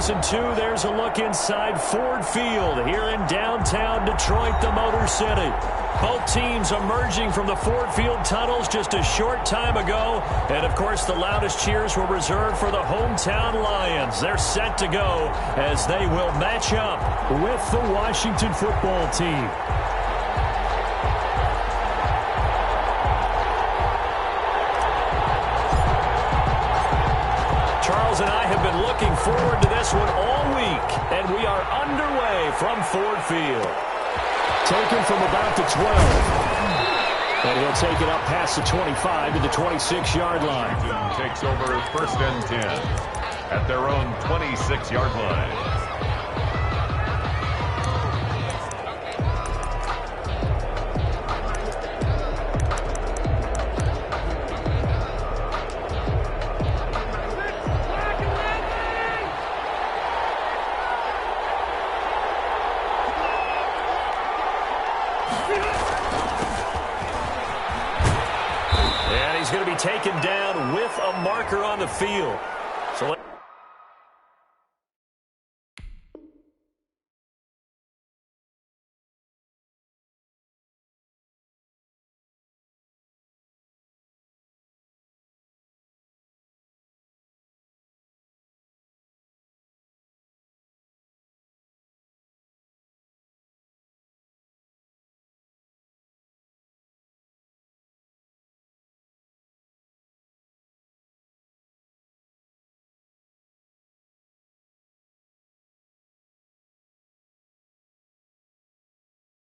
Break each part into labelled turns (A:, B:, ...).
A: 2nd and 2. There's a look inside Ford Field here in downtown Detroit, the Motor City. Both teams emerging from the Ford Field tunnels just a short time ago. And, of course, the loudest cheers were reserved for the hometown Lions. They're set to go as they will match up with the Washington football team. Charles and I have been looking forward to this one all week, and we are underway from Ford Field. Taken from about the 12. And he'll take it up past the 25 to the 26-yard line.
B: Takes over 1st and 10 at their own 26-yard line.
A: He's going to be taken down with a marker on the field. So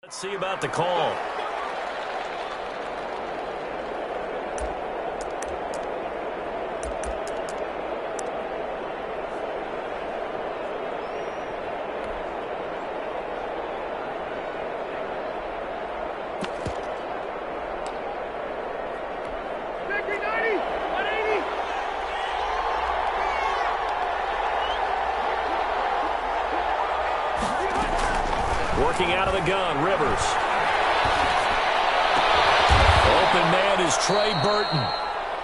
A: let's see about the call. Working out of the gun, Rivers. Open man is Trey Burton.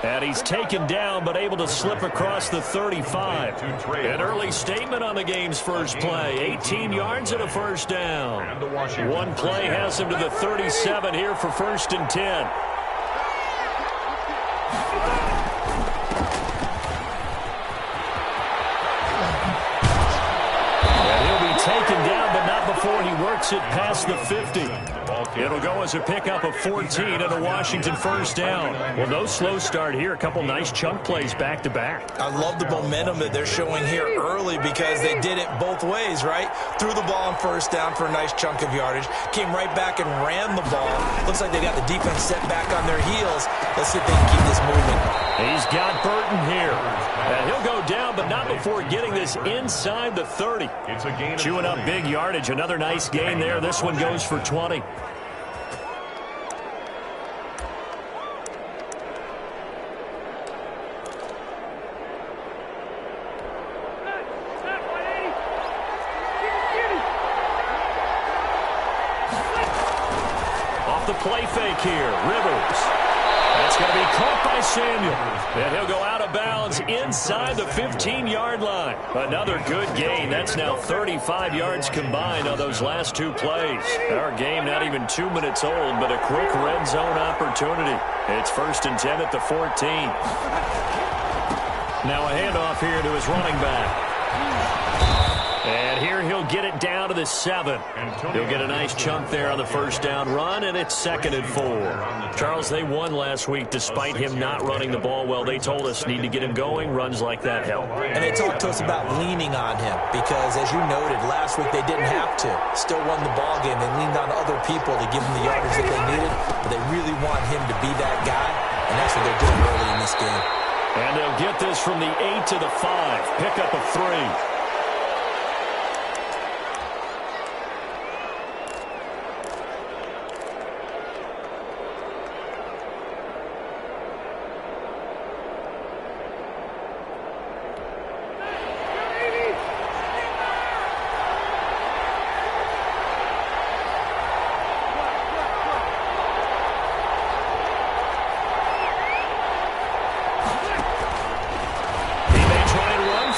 A: And he's taken down but able to slip across the 35. An early statement on the game's first play. 18 yards and a first down. One play has him to the 37 here for 1st and 10. Taken down, but not before he works it past the 50. It'll go as a pickup of 14 and a Washington first down. Well, no slow start here. A couple nice chunk plays back-to-back.
C: I love the momentum that they're showing here early because they did it both ways, right? Threw the ball on first down for a nice chunk of yardage. Came right back and ran the ball. Looks like they got the defense set back on their heels. Let's see if they can keep this moving.
A: He's got Burton here. And he'll go down, but not before getting this inside the 30.
B: It's a gain.
A: Chewing up big yardage. Another nice gain there. This one goes for 20. Off the play fake here. Rivers. That's going to be caught by Samuel. And he'll go out of bounds inside the 15-yard line. Another good gain. That's now 35 yards combined on those last two plays. Our game not even 2 minutes old, but a quick red zone opportunity. It's 1st and 10 at the 14. Now a handoff here to his running back. And here he'll get it down to the 7. He'll get a nice chunk there on the first down run, and it's 2nd and 4. Charles, they won last week despite him not running the ball well. They told us need to get him going. Runs like that help.
C: And they talked to us about leaning on him because, as you noted, last week they didn't have to. Still won the ball game. They leaned on other people to give them the yardage that they needed, but they really want him to be that guy, and that's what they're doing early in this game.
A: And they'll get this from the 8 to the 5. Pickup of 3.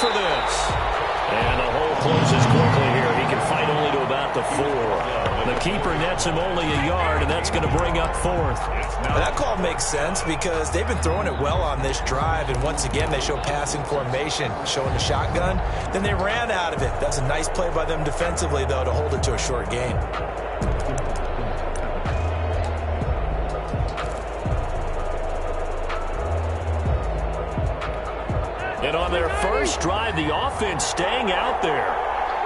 A: for this. closes quickly here. He can fight only to about the 4. The keeper nets him only a yard, and that's going to bring up 4th.
C: That call makes sense because they've been throwing it well on this drive, and once again they show passing formation, showing the shotgun. Then they ran out of it. That's a nice play by them defensively, though, to hold it to a short gain.
A: And on their first drive, the offense staying out there.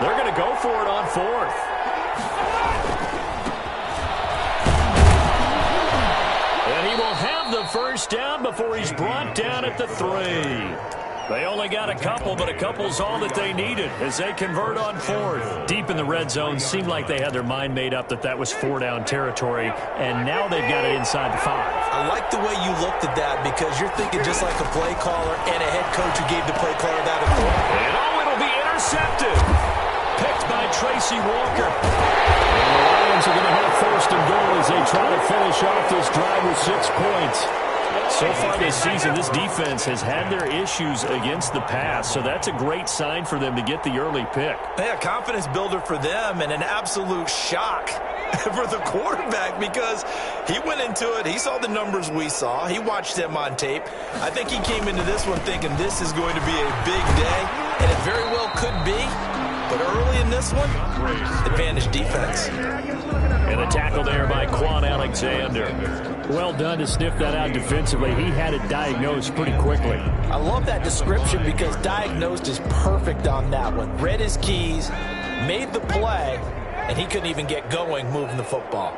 A: They're going to go for it on 4th. And he will have the first down before he's brought down at the 3. They only got a couple, but a couple's all that they needed as they convert on 4th. Deep in the red zone, seemed like they had their mind made up that that was 4-down territory, and now they've got it inside the 5.
C: I like the way you looked at that because you're thinking just like a play caller and a head coach who gave the play caller that authority.
A: And it'll be intercepted. Picked by Tracy Walker. And the Lions are going to have 1st and goal as they try to finish off this drive with 6 points. So far this season, this defense has had their issues against the pass, so that's a great sign for them to get the early pick.
C: Yeah, confidence builder for them and an absolute shock for the quarterback because he went into it. He saw the numbers we saw. He watched them on tape. I think he came into this one thinking this is going to be a big day, and it very well could be. But early in this one, advantage defense.
A: And a tackle there by Quan Alexander. Well done to sniff that out defensively. He had it diagnosed pretty quickly.
C: I love that description because diagnosed is perfect on that one. Read his keys, made the play, and he couldn't even get going moving the football.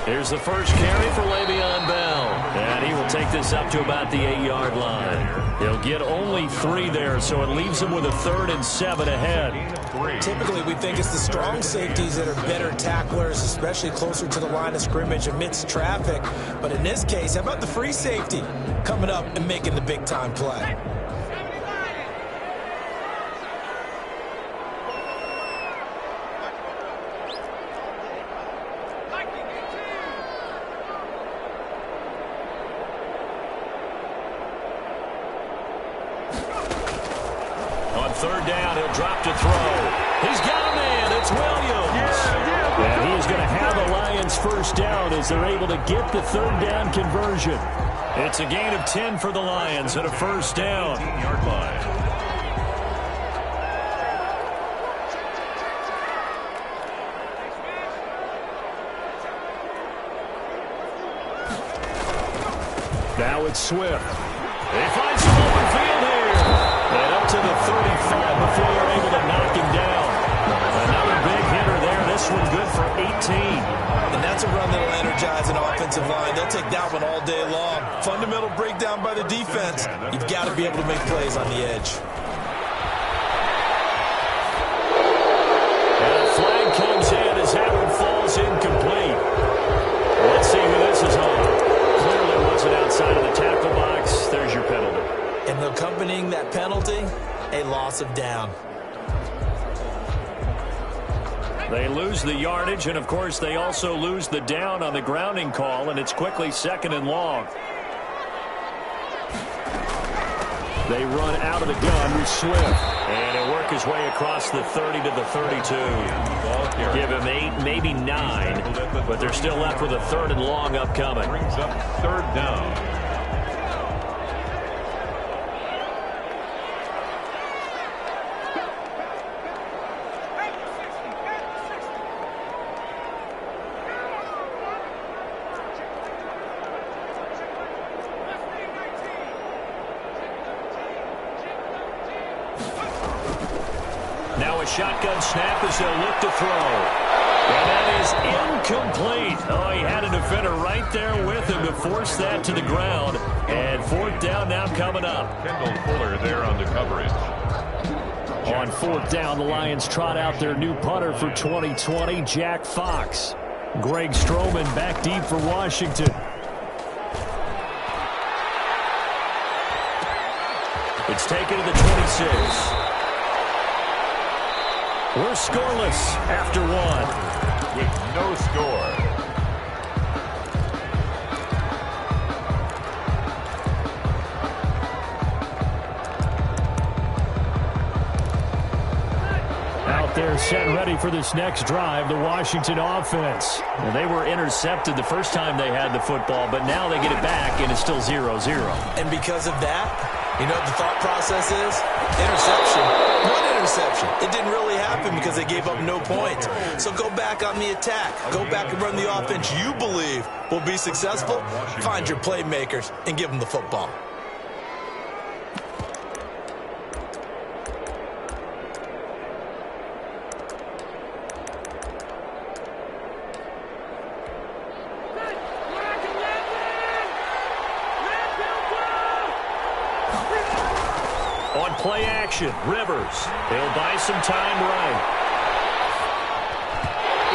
A: Here's the first carry for Le'Veon Bell. And he will take this up to about the 8-yard line. He'll get only 3 there, so it leaves him with a 3rd and 7 ahead.
C: Typically, we think it's the strong safeties that are better tacklers, especially closer to the line of scrimmage amidst traffic. But in this case, how about the free safety coming up and making the big-time play?
A: On 3rd down, he'll drop to throw. He's got a man. It's Williams. And he is going to have the Lions first down as they're able to get the 3rd down conversion. It's a gain of 10 for the Lions and a first down.
B: 15-yard line.
A: Now it's Swift. He finds some open field here. And up to the 35 before they're able to knock him down. Another big hitter there. This one good for 18.
C: And that's a run that'll energize an offensive line. They'll take that one all day long. Fundamental breakdown by the defense. You've got to be able to make plays on the edge.
A: And a flag comes in as that one falls incomplete. Let's see who this is on. Clearly wasn't outside of the tackle box. There's your penalty.
C: And accompanying that penalty, a loss of down.
A: They lose the yardage, and, of course, they also lose the down on the grounding call, and it's quickly 2nd and long. They run out of the gun with Swift. And he'll work his way across the 30 to the 32. Give him 8, maybe 9, but they're still left with a 3rd and long upcoming.
B: Brings up 3rd down.
A: Now a shotgun snap as they'll look to throw. And that is incomplete. Oh, he had a defender right there with him to force that to the ground. And 4th down now coming up.
B: Kendall Fuller there on the coverage.
A: On 4th down, the Lions trot out their new punter for 2020, Jack Fox. Greg Stroman back deep for Washington. It's taken to the 26. We're scoreless after 1.
B: With no score.
A: they're set and ready for this next drive, the Washington offense. Well, they were intercepted the first time they had the football, but now they get it back, and it's still 0-0.
C: And because of that, you know what the thought process is? Interception. One interception. It didn't really happen because they gave up no points. So go back on the attack. Go back and run the offense you believe will be successful. Find your playmakers and give them the football.
A: On play action, Rivers. He'll buy some time right.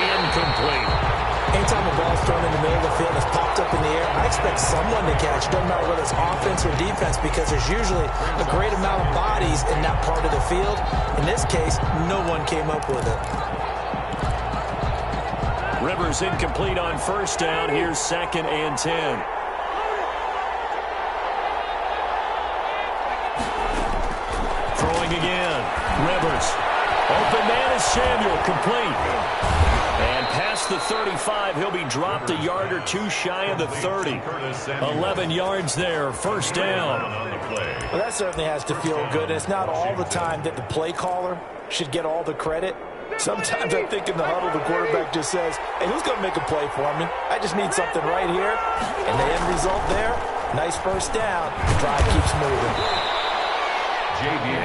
A: Incomplete.
C: Anytime a ball's thrown in the middle of the field and it's popped up in the air, I expect someone to catch. Doesn't matter whether it's offense or defense, because there's usually a great amount of bodies in that part of the field. In this case, no one came up with it.
A: Rivers incomplete on first down. Here's 2nd and 10. Throwing again. Rivers. Open man is Samuel. Complete. And past the 35, he'll be dropped a yard or two shy of the 30. 11 yards there. First down.
C: Well, that certainly has to feel good. It's not all the time that the play caller should get all the credit. Sometimes I think in the huddle, the quarterback just says, hey, who's going to make a play for me? I just need something right here. And the end result there, nice first down. The drive keeps moving.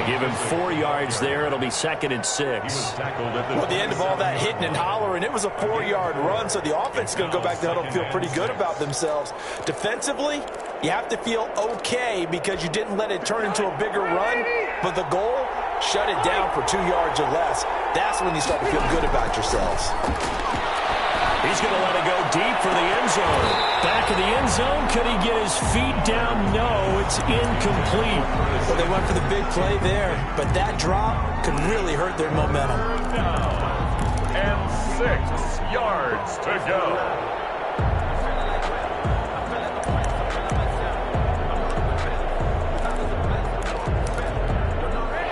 A: Give him 4 yards there. It'll be 2nd and 6.
C: Well, at the end of all that hitting and hollering, it was a 4-yard run, so the offense is going to go back to the huddle and feel pretty good about themselves. Defensively, you have to feel okay because you didn't let it turn into a bigger run, but the goal, shut it down for 2 yards or less. That's when you start to feel good about yourselves.
A: He's going to let it go deep for the end zone. Back of the end zone. Could he get his feet down? No, it's incomplete.
C: Well, they went for the big play there, but that drop could really hurt their momentum.
B: And 6 yards to go.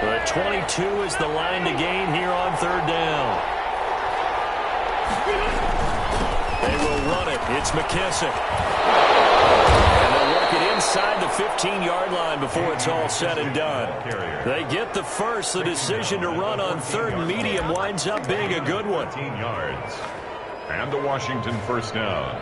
A: The 22 is the line to gain here on 3rd down. They will run it. It's McKissick. And they'll work it inside the 15-yard line before it's all said and done. They get the first. The decision to run on 3rd and medium winds up being a good one.
B: 15 yards. And the Washington first down.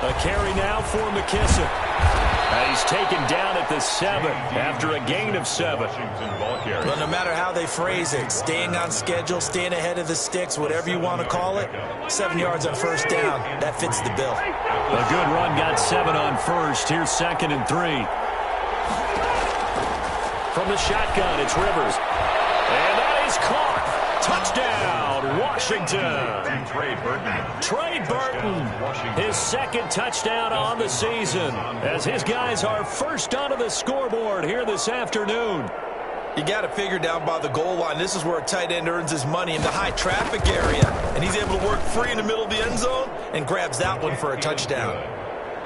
A: A carry now for McKissick. He's taken down at the 7 after a gain of 7.
C: Well, no matter how they phrase it, staying on schedule, staying ahead of the sticks, whatever you want to call it, 7 yards on first down, that fits the bill.
A: A good run got 7 on first. Here's 2nd and 3. From the shotgun, it's Rivers. And that is caught. Touchdown, Washington. Trey Burton, his 2nd touchdown on the season, as his guys are first onto the scoreboard here this afternoon.
C: You got to figure down by the goal line. This is where a tight end earns his money, in the high traffic area. And he's able to work free in the middle of the end zone and grabs that one for a touchdown.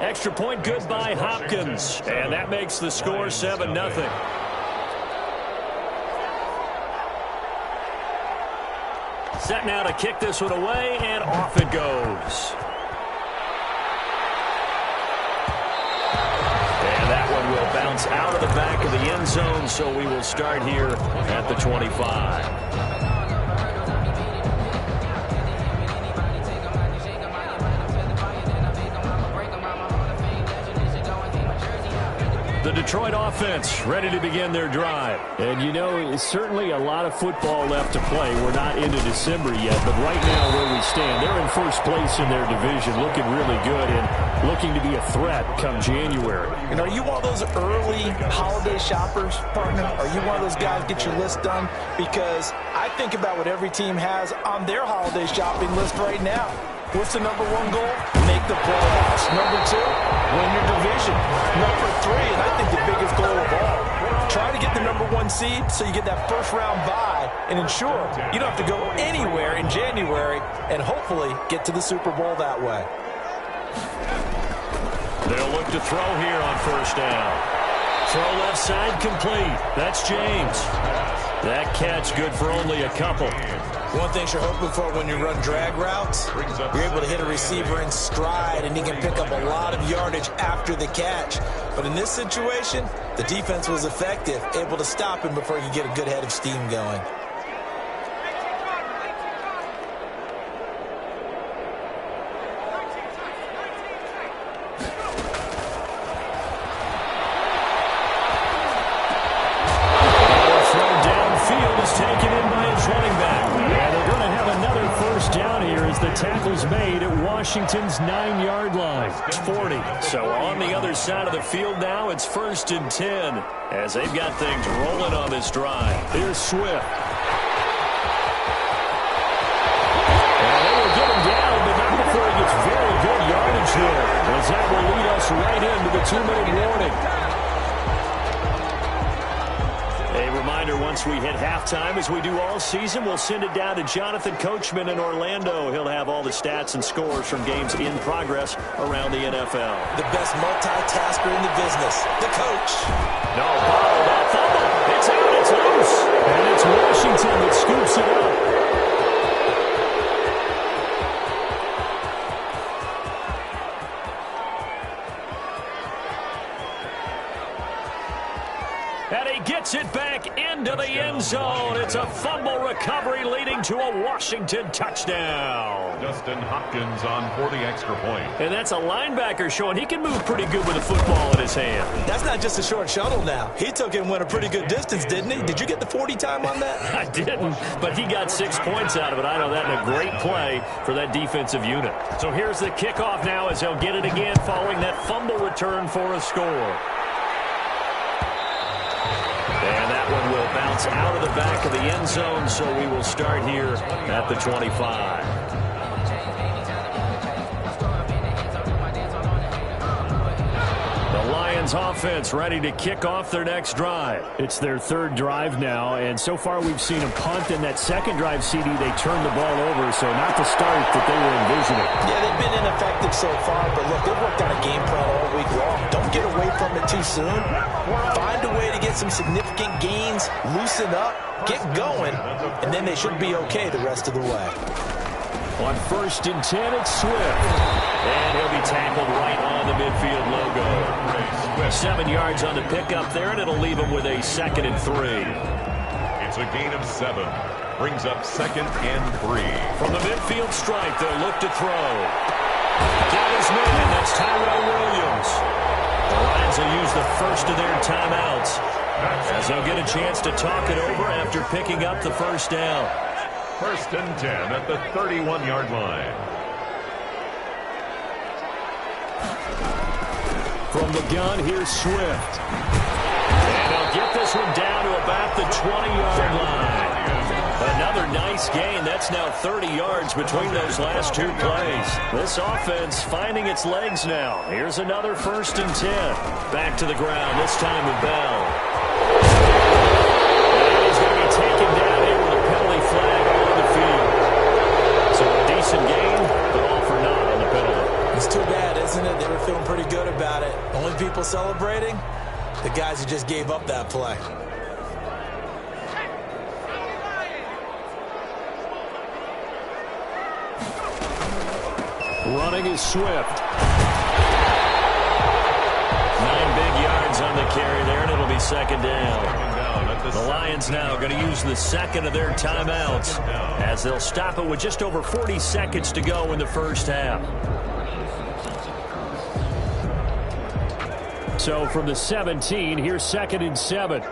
A: Extra point good by Hopkins, and that makes the score 7-0. Set now to kick this one away, and off it goes. And that one will bounce out of the back of the end zone, so we will start here at the 25. The Detroit offense ready to begin their drive. And, you know, it's certainly a lot of football left to play. We're not into December yet, but right now where we stand, they're in first place in their division, looking really good and looking to be a threat come January.
C: And are you one of those early holiday shoppers, partner? Are you one of those guys get your list done? Because I think about what every team has on their holiday shopping list right now. What's the number one goal? Make the playoffs. Number two, win your division. Number three, and I think the biggest goal of all, try to get the number one seed so you get that first round bye and ensure you don't have to go anywhere in January and hopefully get to the Super Bowl that way.
A: They'll look to throw here on first down. Throw left side complete. That's James. That catch good for only a couple.
C: One thing you're hoping for when you run drag routes, you're able to hit a receiver in stride and he can pick up a lot of yardage after the catch. But in this situation, the defense was effective, able to stop him before he could get a good head of steam going.
A: Tackle's made at Washington's 9-yard line. 40. So on the other side of the field now, it's 1st and 10 as they've got things rolling on this drive. Here's Swift. And they will get him down, but not before he gets very good yardage there, as that will lead us right into the 2-minute warning. A reminder, once we hit halftime, as we do all season, we'll send it down to Jonathan Coachman in Orlando. He'll have all the stats and scores from games in progress around the NFL.
C: The best multitasker in the business, the coach.
A: No, ball, that fumble. It's out, it's loose. And it's Washington that scoops it up. And he gets it back into the end zone. It's a fumble recovery leading to a Washington touchdown.
B: Justin Hopkins on for the extra point.
A: And that's a linebacker showing he can move pretty good with a football in his hand.
C: That's not just a short shuttle now. He took it and went a pretty good distance, didn't he? Did you get the 40 time on that?
A: I didn't, but he got 6 points out of it. I know that in a great play for that defensive unit. So here's the kickoff now as they'll get it again following that fumble return for a score. And that one will bounce out of the back of the end zone, so we will start here at the 25. The Lions offense ready to kick off their next drive. It's their third drive now, and so far we've seen a punt. In that second drive, CD, they turned the ball over, so not the start that they were envisioning.
C: Yeah, they've been ineffective so far, but look, they've worked on a game plan all week long. Don't get away from it too soon. Find a way to get some significant gains, loosen up, get going, and then they should be okay the rest of the way.
A: On 1st and 10, it's Swift. And he'll be tackled right on the midfield logo. 7 yards on the pickup there, and it'll leave him with a 2nd and 3.
B: It's a gain of 7. Brings up 2nd and 3.
A: From the midfield stripe, they'll look to throw. Down his man, that's Tyrell Williams. The Lions will use the first of their timeouts as they'll get a chance to talk it over after picking up the first down.
B: 1st and 10 at the 31-yard line.
A: From the gun, here's Swift. And they'll get this one down to about the 20-yard line. Another nice gain. That's now 30 yards between those last 2 plays. This offense finding its legs now. Here's another 1st and 10. Back to the ground, this time with Bell. And he's going to be taken down here with a penalty flag on the field. So a decent gain, but all for naught on the penalty.
C: It's too bad, isn't it? They were feeling pretty good about it. Only people celebrating, the guys who just gave up that play.
A: Running is Swift. 9 big yards on the carry there, and it'll be 2nd down. The Lions now going to use the 2nd of their timeouts as they'll stop it with just over 40 seconds to go in the first half. So from the 17, here's 2nd and 7.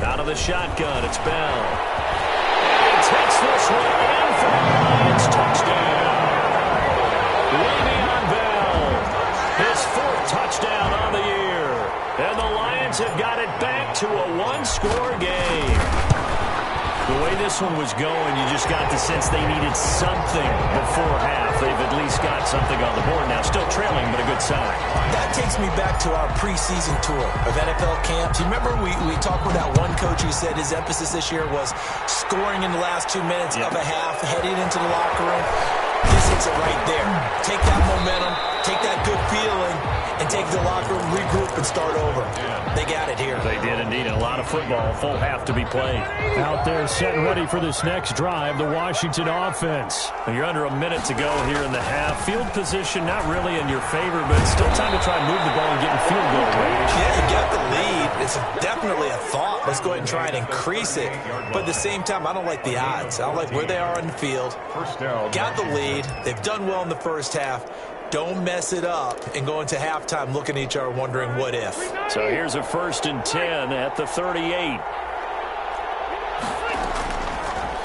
A: Out of the shotgun, it's Bell. And he takes this one in for the Lions touchdown. Le'Veon Bell, his 4th touchdown touchdown on the year. And the Lions have got it back to a one-score game. The way this one was going, you just got the sense they needed something before half. They've at least got something on the board now. Still trailing, but a good sign.
C: That takes me back to our preseason tour of NFL camps. You remember we talked with that one coach who said his emphasis this year was scoring in the last 2 minutes of a half, heading into the locker room. This hits it right there. Take that momentum, take that good feeling, and take the locker room, regroup, and start over. They got it here.
A: They did indeed. A lot of football, full half to be played. Out there set and ready for this next drive, the Washington offense. You're under a minute to go here in the half. Field position not really in your favor, but it's still time to try and move the ball and get in field goal range.
C: Yeah, you got the lead. It's definitely a thought. Let's go ahead and try and increase it. But at the same time, I don't like the odds. I don't like where they are on the field.
B: First down.
C: Got the lead. They've done well in the first half. Don't mess it up and go into halftime looking at each other wondering what if.
A: So here's a 1st and 10 at the 38.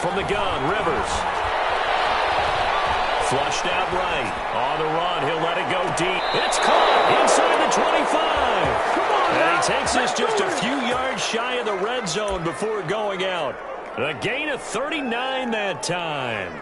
A: From the gun, Rivers. Flushed out right. On the run, he'll let it go deep. It's caught inside the 25. And he takes this just a few yards shy of the red zone before going out. A gain of 39 that time.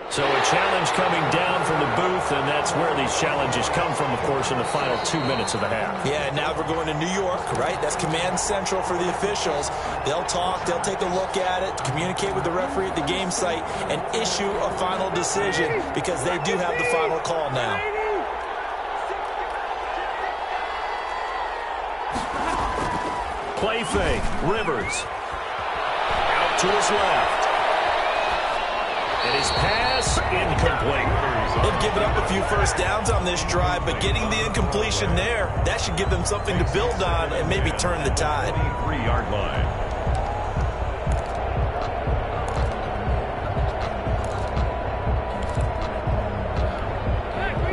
A: So a challenge coming down from the booth, and that's where these challenges come from, of course, in the final 2 minutes of the half.
C: Yeah, now we're going to New York, right? That's command central for the officials. They'll talk, they'll take a look at it, communicate with the referee at the game site, and issue a final decision because they do have the final call now.
A: Play fake, Rivers. Out to his left. And his pass incomplete.
C: They've given up a few first downs on this drive, but getting the incompletion there, that should give them something to build on and maybe turn the tide.
B: 3-yard line.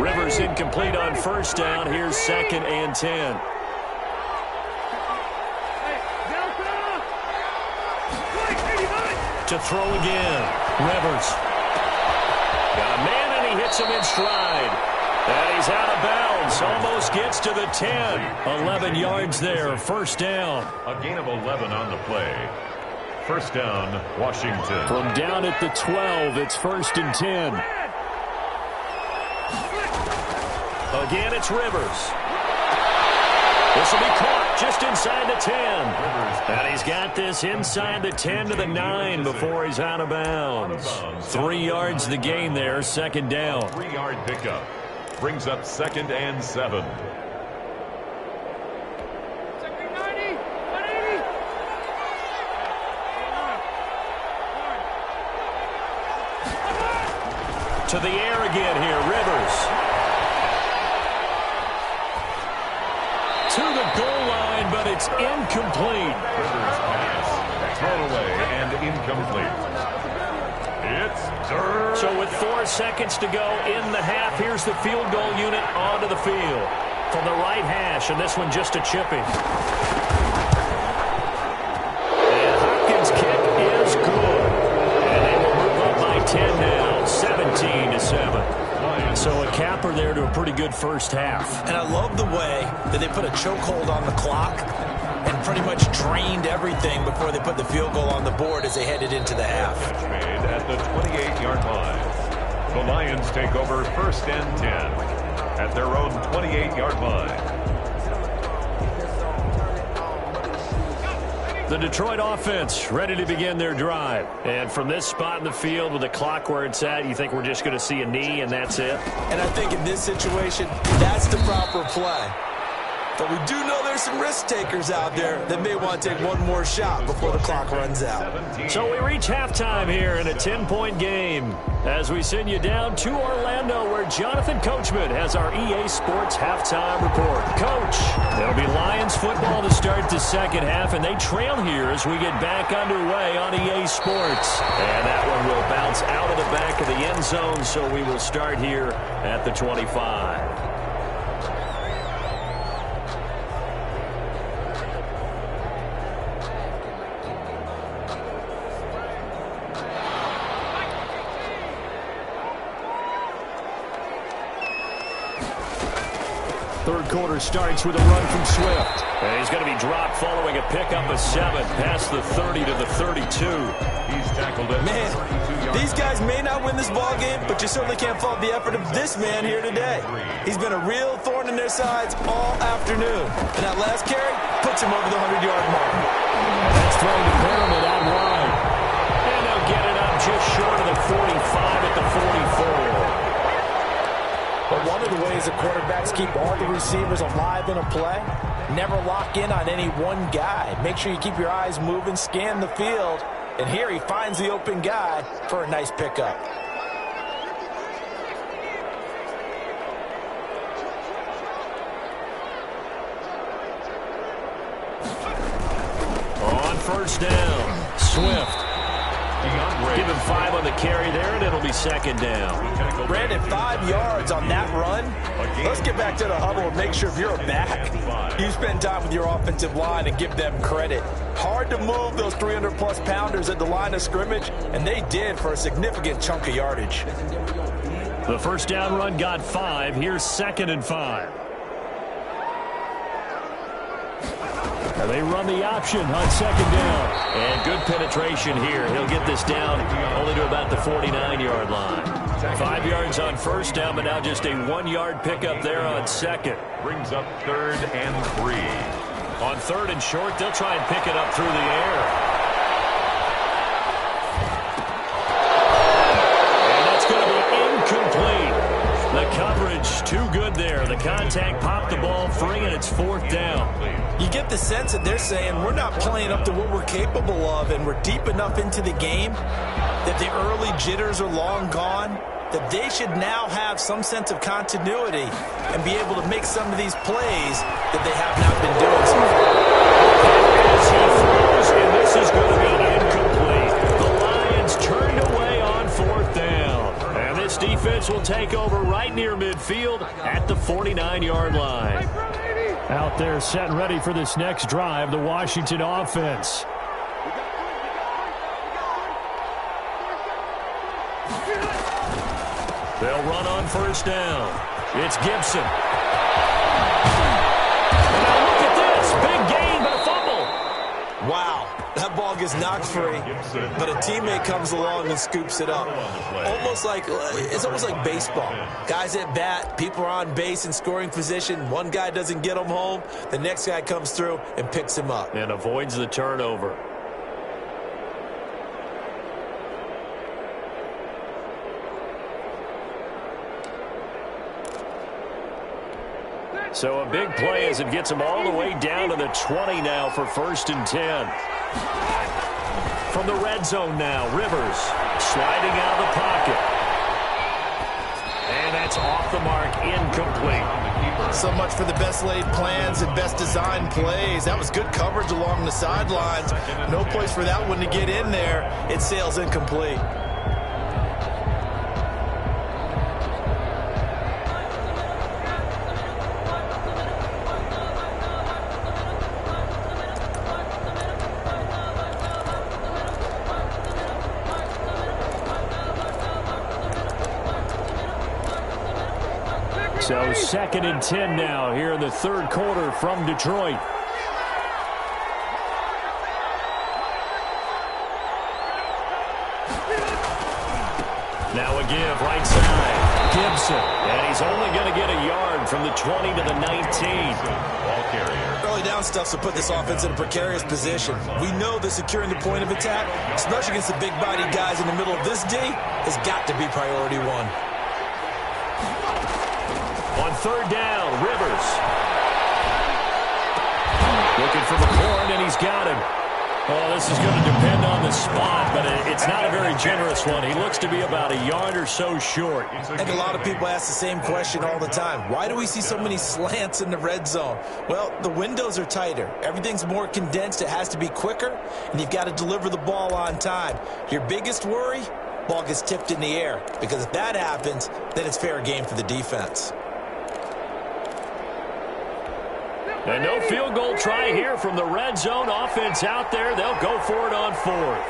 A: Rivers incomplete on first down. Here's 2nd and 10. To throw again. Rivers. Got a man, and he hits him in stride. And he's out of bounds. Almost gets to the 10. 11 yards there. First down.
B: A gain of 11 on the play. First down, Washington.
A: From down at the 12, it's 1st and 10. Again, it's Rivers. This will be caught just inside the 10. And he's got this inside the 10 to the 9 before he's out of bounds. 3 yards the gain there, 2nd down.
B: 3-yard pickup. Brings up 2nd and 7.
A: To the air again here, Rivers. To the goal line, but it's incomplete.
B: Rivers pass. Thrown away and incomplete. It's dirt.
A: So with 4 seconds to go in the half, here's the field goal unit onto the field. From the right hash, and this one just a chipping. And Hopkins' kick is good. And they will move up by 10 now, 17-7. So a capper there to a pretty good first half.
C: And I love the way that they put a chokehold on the clock and pretty much drained everything before they put the field goal on the board as they headed into the half.
B: Made at the 28-yard line. The Lions take over 1st and 10 at their own 28-yard line.
A: The Detroit offense ready to begin their drive. And from this spot in the field with the clock where it's at, you think we're just going to see a knee and that's it?
C: And I think in this situation, that's the proper play. But we do know there's some risk takers out there that may want to take one more shot before the clock runs out.
A: So we reach halftime here in a 10-point game as we send you down to Orlando where Jonathan Coachman has our EA Sports halftime report. Coach, it'll be Lions football to start the second half, and they trail here as we get back underway on EA Sports. And that one will bounce out of the back of the end zone, so we will start here at the 25. third quarter starts with a run from Swift. And he's going to be dropped following a pickup of 7 past the 30 to the 32.
B: He's tackled at
C: Man, these guys may not win this ball game, but you certainly can't fault the effort of this man here today. He's been a real thorn in their sides all afternoon. And that last carry puts him over the 100-yard mark.
A: And that's thrown to Perriman out wide. And they'll get it up just short of the 45 at the 44.
C: But one of the ways that quarterbacks keep all the receivers alive in a play, never lock in on any one guy. Make sure you keep your eyes moving, scan the field. And here he finds the open guy for a nice pickup.
A: On first down, Swift. Give him 5 on the carry there, and it'll be second down.
C: Brandon, 5 yards on that run. Let's get back to the huddle and make sure if you're a back, you spend time with your offensive line and give them credit. Hard to move those 300-plus pounders at the line of scrimmage, and they did for a significant chunk of yardage.
A: The first down run got 5. Here's 2nd and 5. And they run the option on 2nd down. And good penetration here. He'll get this down only to about the 49-yard line. 5 yards on first down, but now just a 1-yard pickup there on 2nd.
B: Brings up 3rd and 3.
A: On 3rd and short, they'll try and pick it up through the air. And that's going to be incomplete. The coverage too good there. The contact popped the ball free, and it's 4th down.
C: You get the sense that they're saying we're not playing up to what we're capable of, and we're deep enough into the game that the early jitters are long gone, that they should now have some sense of continuity and be able to make some of these plays that they have not been doing so far.
A: As he throws, and this is going to be incomplete. The Lions turned away on 4th down. And this defense will take over right near midfield at the 49-yard line. Out there set and ready for this next drive, the Washington offense. They'll run on first down. It's Gibson. Now look at this. Big gain, but a fumble.
C: Wow, that ball gets knocked free, but a teammate comes along and scoops it up. It's almost like baseball. Guys at bat, people are on base in scoring position. One guy doesn't get him home. The next guy comes through and picks him up.
A: And avoids the turnover. So a big play as it gets them all the way down to the 20 now for 1st and 10. From the red zone now, Rivers sliding out of the pocket. And that's off the mark, incomplete.
C: So much for the best laid plans and best designed plays. That was good coverage along the sidelines. No place for that one to get in there. It sails incomplete.
A: So 2nd and 10 now here in the 3rd quarter from Detroit. Now a give right side. Gibson. And he's only going to get a yard from the 20 to the 19.
B: Ball carrier.
C: Early down stuff to put this offense in a precarious position. We know that securing the point of attack, especially against the big-bodied guys in the middle of this D, has got to be priority 1.
A: On 3rd down, Rivers. Looking for the corner, and he's got him. Oh, this is going to depend on the spot, but it's not a very generous one. He looks to be about a yard or so short.
C: I think a lot of people ask the same question all the time. Why do we see so many slants in the red zone? Well, the windows are tighter. Everything's more condensed. It has to be quicker, and you've got to deliver the ball on time. Your biggest worry? Ball gets tipped in the air, because if that happens, then it's fair game for the defense.
A: And no field goal try here from the red zone. Offense out there. They'll go for it on 4th.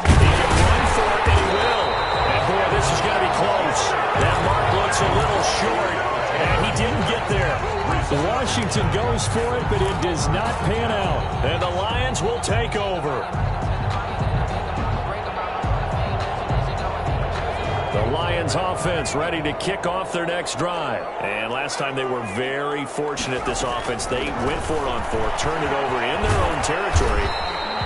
A: He can run for it, and he will. And, boy, this is going to be close. That mark looks It's a little short, and he didn't get there. Washington goes for it, but it does not pan out. And the Lions will take over. The Lions offense ready to kick off their next drive. And last time they were very fortunate, this offense. They went for it on fourth, turned it over in their own territory.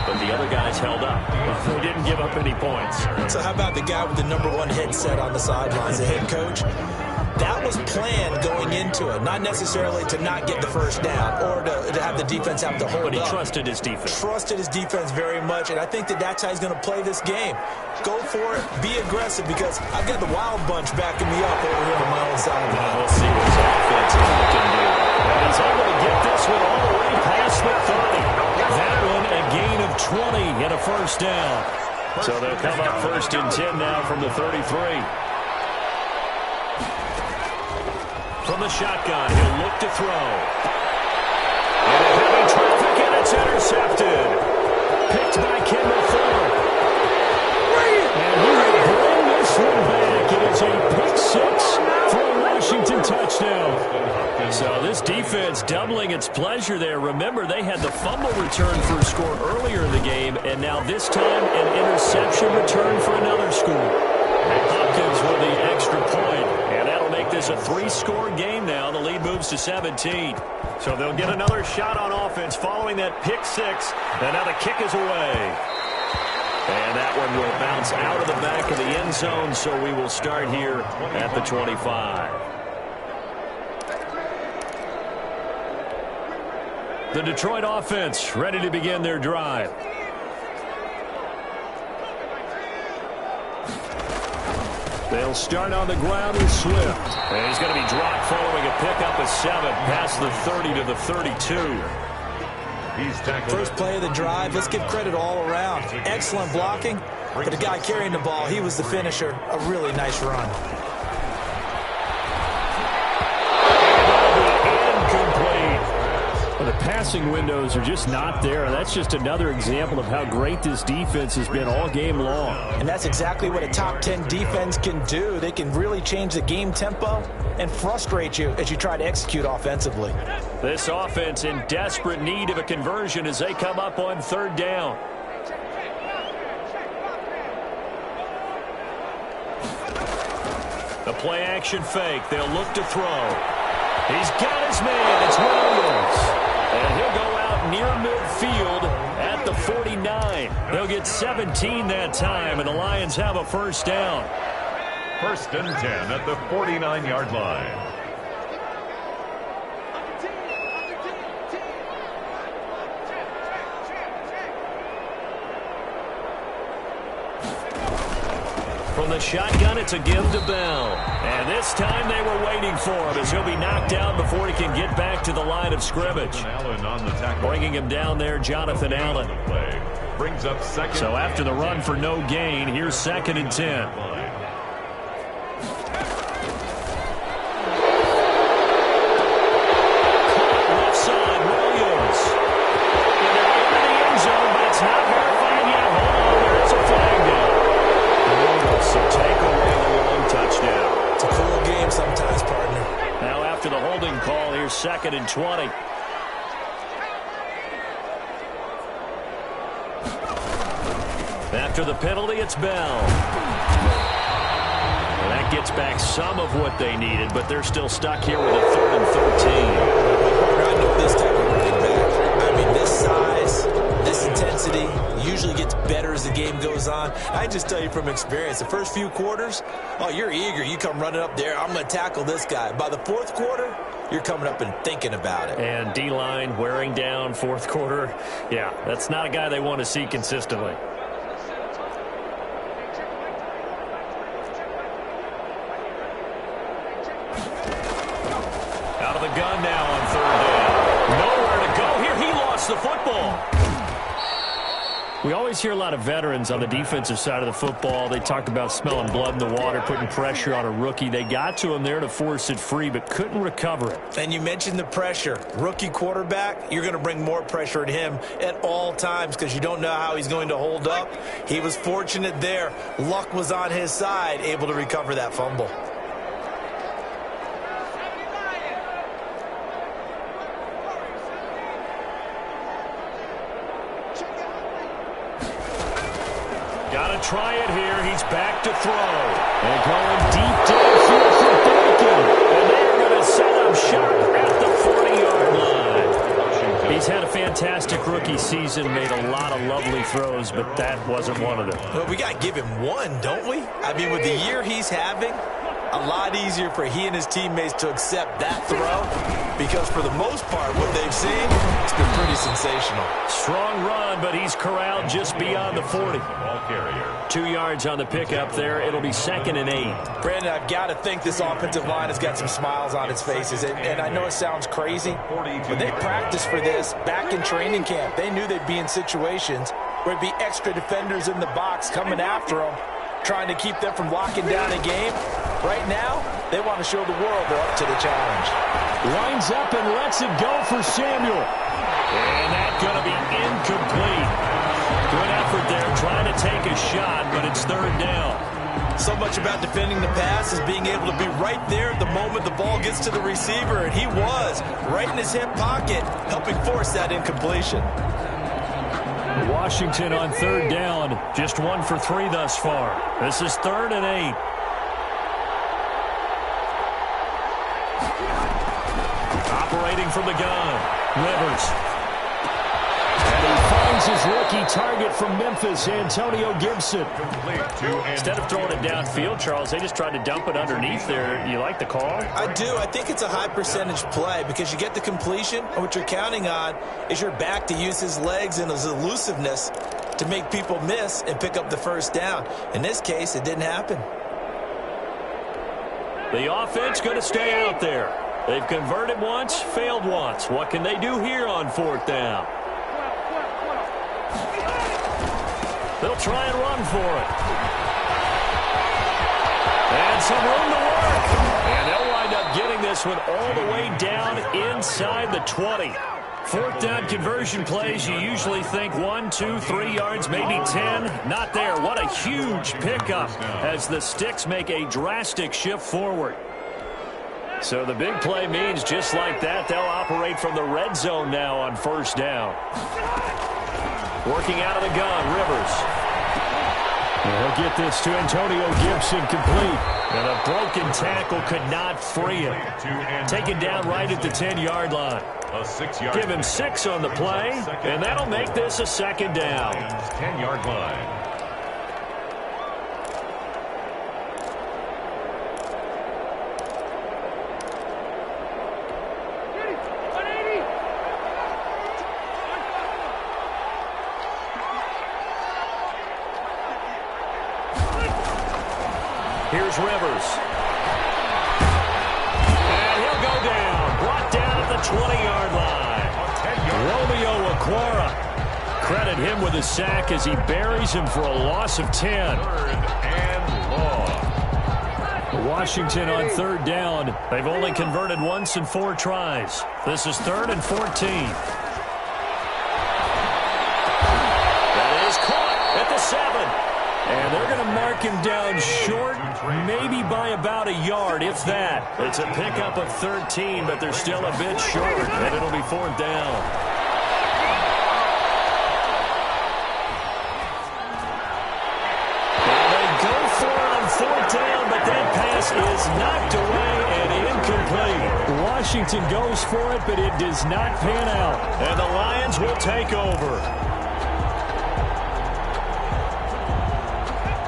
A: But the other guys held up. They didn't give up any points.
C: So how about the guy with the #1 headset on the sidelines, the head coach? That was planned going into it, not necessarily to not get the first down or to have the defense have to hold up.
A: But he trusted his defense.
C: Trusted his defense very much, and I think that's how he's going to play this game. Go for it, be aggressive, because I've got the wild bunch backing me up over here on my own side.
A: We'll see what his offense can do. And he's able to get this one all the way past the 30. That one, a gain of 20 and a first down. So they'll come up 1st and 10 now from the 33. From the shotgun, he'll look to throw. And heavy traffic, and it's intercepted. Picked by Kendall Fuller. And he will bring this one back. It is a pick six for a Washington touchdown. So this defense doubling its pleasure there. Remember, they had the fumble return for a score earlier in the game, and now this time an interception return for another score. Hopkins with the extra point, and that'll make this a 3-score game now. The lead moves to 17. So they'll get another shot on offense following that pick six, and now the kick is away. And that one will bounce out of the back of the end zone, so we will start here at the 25. The Detroit offense ready to begin their drive. They'll start on the ground with Swift. And he's going to be dropped following a pickup of 7 past the 30 to the 32.
B: He's tackled.
C: First play of the drive. Let's give credit all around. Excellent blocking. But the guy carrying the ball, he was the finisher. A really nice run.
A: The passing windows are just not there. That's just another example of how great this defense has been all game long.
C: And that's exactly what a top 10 defense can do. They can really change the game tempo and frustrate you as you try to execute offensively.
A: This offense in desperate need of a conversion as they come up on 3rd down. The play action fake. They'll look to throw. He's got his man. It's Williams. And he'll go out near midfield at the 49. They'll get 17 that time, and the Lions have a first down.
B: 1st and 10 at the 49-yard line.
A: From the shotgun, it's a give to Bell. And this time they were waiting for him as he'll be knocked down before he can get back to the line of scrimmage. Bringing him down there, Jonathan Allen.
B: Brings up 2nd.
A: So after the run for no gain, here's 2nd and 10. Left side, Williams. And they're into the end zone, but it's not verified yet. Hold on, there is a flag down. So take away the long touchdown.
C: It's a cool game sometimes, partner.
A: Now after the holding call, here's 2nd and 20. After the penalty, it's Bell. And that gets back some of what they needed, but they're still stuck here with a 3rd and 13.
C: I know this type of running back. I mean, this size, this intensity usually gets better as the game goes on. I just tell you from experience, the first few quarters, oh, you're eager. You come running up there. I'm going to tackle this guy. By the 4th quarter, you're coming up and thinking about it.
A: And D-line wearing down 4th quarter. Yeah, that's not a guy they want to see consistently. Out of the gun now on 3rd down. Nowhere to go here. He lost the football. We always hear a lot of veterans on the defensive side of the football. They talk about smelling blood in the water, putting pressure on a rookie. They got to him there to force it free, but couldn't recover it.
C: And you mentioned the pressure. Rookie quarterback, you're going to bring more pressure at him at all times because you don't know how he's going to hold up. He was fortunate there. Luck was on his side, able to recover that fumble.
A: try it here. He's back to throw. And going deep downfield for Bacon. And they're going to set up shop at the 40-yard line. He's had a fantastic rookie season, made a lot of lovely throws, but that wasn't one of them.
C: Well, we got to give him one, don't we? I mean, with the year he's having, a lot easier for he and his teammates to accept that throw, because for the most part, what they've seen, it's been pretty sensational.
A: Strong run, but he's corralled just beyond the 40.
B: Ball carrier.
A: 2 yards on the pickup there. It'll be 2nd and 8.
C: Brandon, I've got to think this offensive line has got some smiles on its faces. And I know it sounds crazy, but they practiced for this back in training camp. They knew they'd be in situations where there'd be extra defenders in the box coming after them, trying to keep them from locking down a game. Right now, they want to show the world they're up to the challenge.
A: Lines up and lets it go for Samuel. And that's going to be incomplete. Good effort there, trying to take a shot, but it's 3rd down.
C: So much about defending the pass is being able to be right there at the moment the ball gets to the receiver, and he was right in his hip pocket, helping force that incompletion.
A: Washington on 3rd down, just 1 for 3 thus far. This is 3rd and 8. Operating from the gun, Rivers. And he finds his rookie target from Memphis, Antonio Gibson. Instead of throwing it downfield, Charles, they just tried to dump it underneath there. You like the call?
C: I do. I think it's a high percentage play because you get the completion, and what you're counting on is your back to use his legs and his elusiveness to make people miss and pick up the 1st down. In this case, it didn't happen.
A: The offense going to stay out there. They've converted once, failed once. What can they do here on 4th down? They'll try and run for it. And some room to work. And they'll wind up getting this one all the way down inside the 20. 4th down conversion plays, you usually think 1, 2, 3 yards, maybe 10. Not there. What a huge pickup as the Sticks make a drastic shift forward. So the big play means just like that, they'll operate from the red zone now on 1st down. Working out of the gun, Rivers. And he'll get this to Antonio Gibson complete. And a broken tackle could not free him. Taken down right at the 10-yard line. Give him 6 on the play, and that'll make this a 2nd down.
B: 10-yard line.
A: Here's Rivers. And he'll go down. Brought down at the 20-yard line. Romeo Okwara. Credit him with a sack as he buries him for a loss of 10.
B: 3rd and long.
A: Washington on 3rd down. They've only converted once in 4 tries. This is 3rd and 14. That is caught at the 7. And they're going to mark him down short, maybe by about a yard, if that. It's a pickup of 13, but they're still a bit short, and it'll be 4th down. Now they go for it on 4th down, but that pass is knocked away and incomplete. Washington goes for it, but it does not pan out. And the Lions will take over.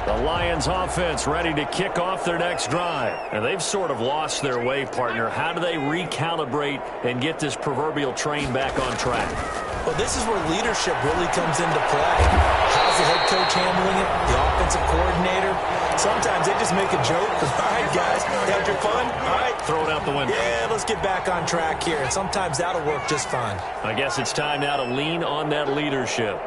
A: The Lions offense ready to kick off their next drive. And they've sort of lost their way, partner. How do they recalibrate and get this proverbial train back on track?
C: Well, this is where leadership really comes into play. How's the head coach handling it? The offensive coordinator? Sometimes they just make a joke. All right, guys, had your fun? All right.
A: Throw it out the window.
C: Yeah, let's get back on track here. And sometimes that'll work just fine.
A: I guess it's time now to lean on that leadership.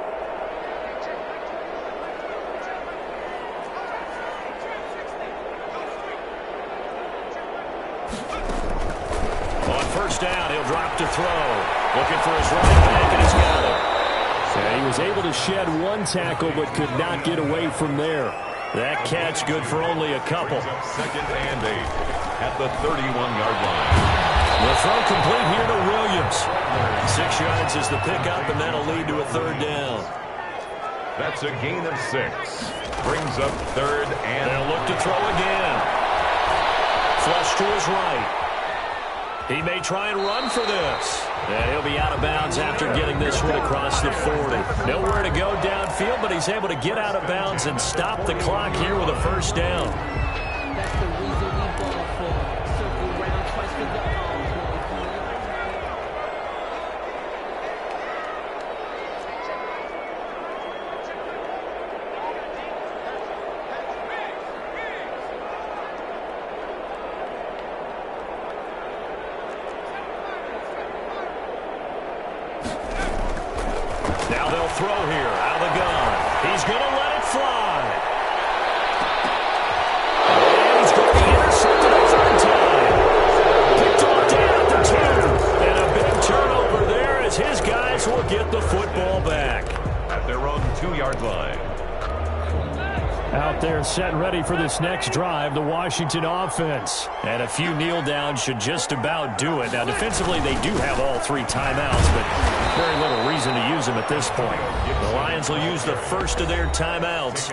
A: Down, he'll drop to throw. Looking for his running back, and he's got it. And he was able to shed 1 tackle, but could not get away from there. That catch good for only a couple.
B: 2nd and 8 at the 31-yard line.
A: The throw complete here to Williams. 6 yards is the pickup, and that'll lead to a 3rd down.
B: That's a gain of 6. Brings up 3rd and...
A: They'll look to throw again. Flush to his right. He may try and run for this. And he'll be out of bounds after getting this one across the 40. Nowhere to go downfield, but he's able to get out of bounds and stop the clock here with a first down.
D: That's the reason we ball for. Circle round twice with the arms.
A: Now they'll throw here out of the gun. He's going to let it fly. And he's going to be intercepted a third time. Picked off down at the 2. And a big turnover there as his guys will get the football back.
B: At their own 2-yard line.
A: Out there set ready for this next drive, the Washington offense. And a few kneel downs should just about do it. Now, defensively, they do have all 3 timeouts, but very little reason to use them at this point. The Lions will use the first of their timeouts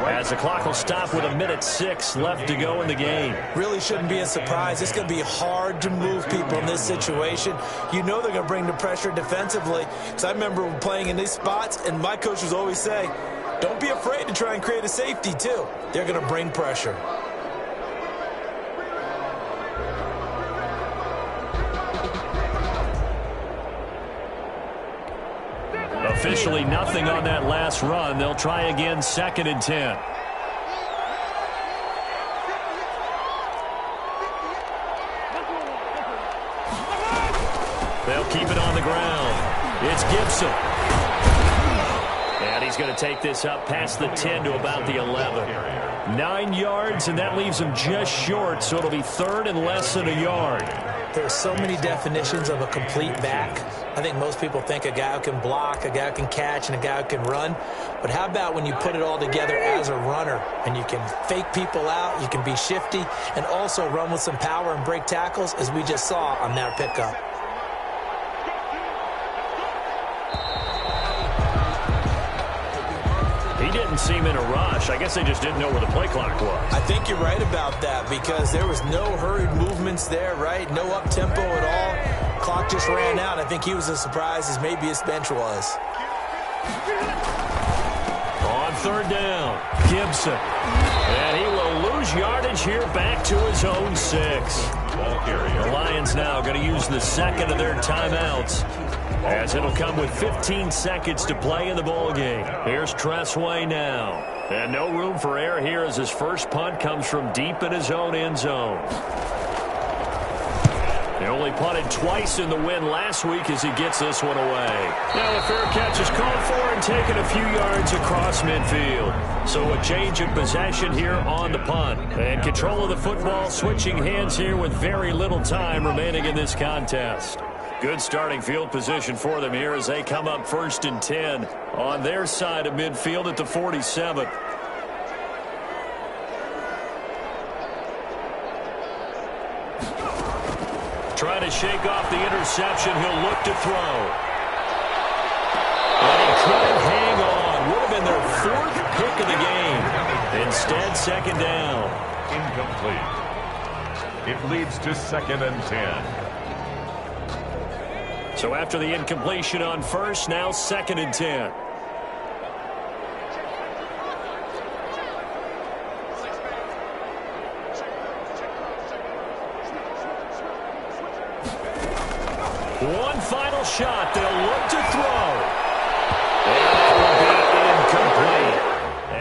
A: as the clock will stop with 1:06 left to go in the game.
C: Really shouldn't be a surprise. It's going to be hard to move people in this situation. You know they're going to bring the pressure defensively. Because I remember playing in these spots, and my coaches always say, don't be afraid to try and create a safety, too. They're going to bring pressure.
A: Officially nothing on that last run. They'll try again, 2nd and 10. They'll keep it on the ground. It's Gibson. And he's going to take this up past the 10 to about the 11. 9 yards, and that leaves him just short, so it'll be 3rd and less than a yard.
C: There are so many definitions of a complete back. I think most people think a guy who can block, a guy who can catch, and a guy who can run. But how about when you put it all together as a runner, and you can fake people out, you can be shifty, and also run with some power and break tackles, as we just saw on that pickup.
A: He didn't seem in a rush. I guess they just didn't know where the play clock was.
C: I think you're right about that because there was no hurried movements there, right? No up-tempo at all. Clock just ran out. I think he was as surprised as maybe his bench was.
A: On 3rd down, Gibson. And he will lose yardage here back to his own 6. The Lions now going to use the 2nd of their timeouts, as it'll come with 15 seconds to play in the ball game. Here's Tressway now. And no room for error here as his first punt comes from deep in his own end zone. They only punted twice in the win last week as he gets this one away. Now a fair catch is called for and taken a few yards across midfield. So a change of possession here on the punt. And control of the football switching hands here with very little time remaining in this contest. Good starting field position for them here as they come up 1st and 10 on their side of midfield at the 47. Trying to shake off the interception. He'll look to throw. And he couldn't hang on. Would have been their 4th pick of the game. Instead, 2nd down.
B: Incomplete. It leads to 2nd and 10.
A: So after the incompletion on 1st, now 2nd and 10. One final shot. They'll look to throw. And it will be incomplete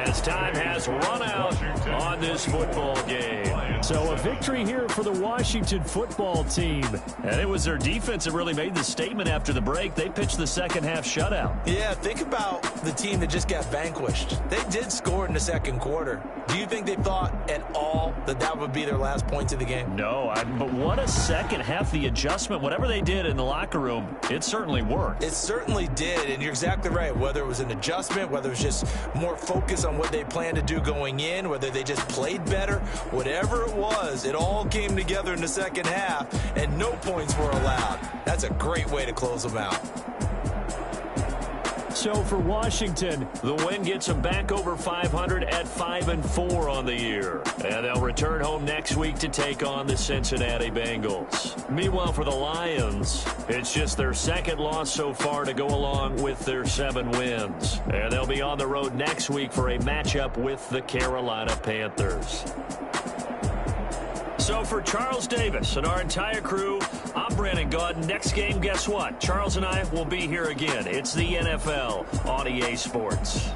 A: as time has run out on this football game. So a victory here for the Washington football team. And it was their defense that really made the statement after the break. They pitched the second half shutout.
C: Yeah, think about the team that just got vanquished. They did score in the 2nd quarter. Do you think they thought at all that that would be their last points of the game?
A: No, but what a second half. The adjustment, whatever they did in the locker room, it certainly worked.
C: It certainly did, and you're exactly right. Whether it was an adjustment, whether it was just more focus on what they planned to do going in, whether they just played better, whatever it was, it all came together in the second half, and no points were allowed. That's a great way to close them out.
A: So for Washington, the win gets them back over 500 at 5-4 on the year. And they'll return home next week to take on the Cincinnati Bengals. Meanwhile, for the Lions, it's just their second loss so far to go along with their 7 wins. And they'll be on the road next week for a matchup with the Carolina Panthers. So for Charles Davis and our entire crew, I'm Brandon Gaudin. Next game, guess what? Charles and I will be here again. It's the NFL on EA Sports.